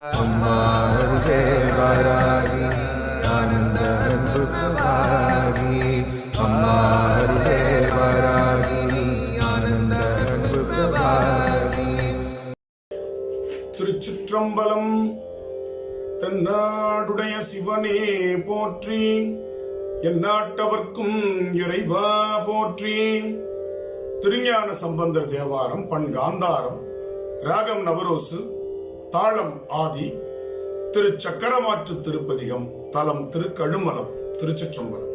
அம்மா அருகே வாராகி ஆனந்த அன்பு வாராகி அம்மா அருகே வாராகி ஆனந்த அன்பு வாராகி. திருச்சிற்றம்பலம். தென்னாடுடைய சிவனே போற்றி, எந்நாட்டவர்க்கும் இறைவா போற்றி. திருஞான சம்பந்தர் தேவாரம், பண் காந்தாரம், ராகம் நவரோசு, தாளம் ஆதி, திரு சக்கரமாற்று திருப்பதிகம், தலம் திருக்கழுமலம். திருச்சிற்றம்பலம்.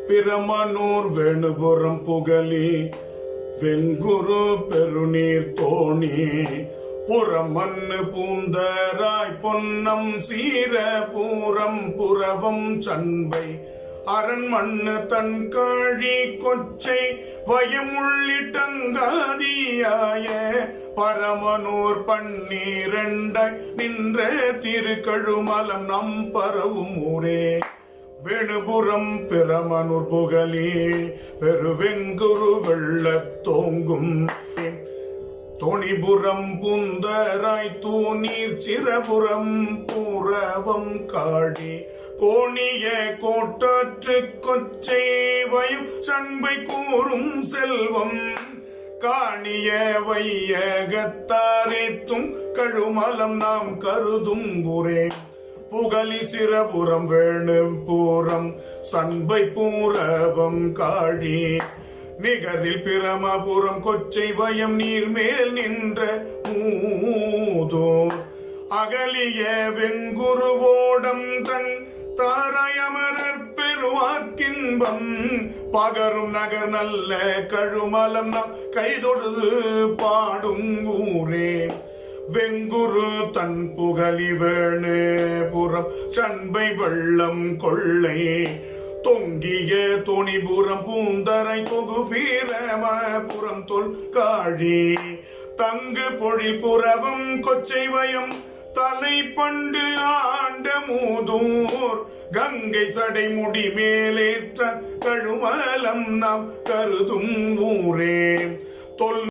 பிரமனூர் வேணுபுரம் புகழி வெங்குரு பெருநீர் தோணி புறமண்ணு பூந்தராய் பொன்னம் சீர பூரம் புறவம் சண்பை அரண்மண்ணு தன் காழி கொச்சை வயமுள்ளிட்டங்காதியாய பரமனூர் பன்னிரண்டாய் நின்ற திருக்கழுமலம் நம் பரவும் ஊரே. வேணுபுரம் பிரமனூர் புகழி பெருவெங்குரு வெள்ளத் தோங்கும் தோணிபுரம் புந்தராய் தூநீர் சிரபுரம் புறவம் காடி கோணிய கோட்டாற்று கொச்சை வயம் சண்பை கூறும் செல்வம் காணிய வையகத்தாரேத்தும் கழுமலம் நாம் கருதும் ஊரே. புகழி சிரபுரம் வேணுபுரம் சண்பை பூரவம் காழி நிகரில் பிரமபுரம் கொச்சை வயம் நீர்மேல் நின்ற மூதோர் அகலிய வெங்குருவோடம் தன் தாராயமரர் பெருவாக்கின்பம் பகரும் நகர் நல்ல கழுமலம் நாம் கைதொடுது பாடும் ஊரே. வெங்குரு தன் புகழி வேணுபுரம் சண்பை வெள்ளம் கொள்ளை தொங்கிய தோணிபுரம் பூந்தரை தொகு பீரமபுரம் தொல் காழி தங்கு பொழில் புறவம் கொச்சை வயம் தலை பண்டு ஆண்ட மூதூர் கங்கை சடை முடி மேலேற்ற கழுமலம் நாம் கருதும் ஊரே. தொல்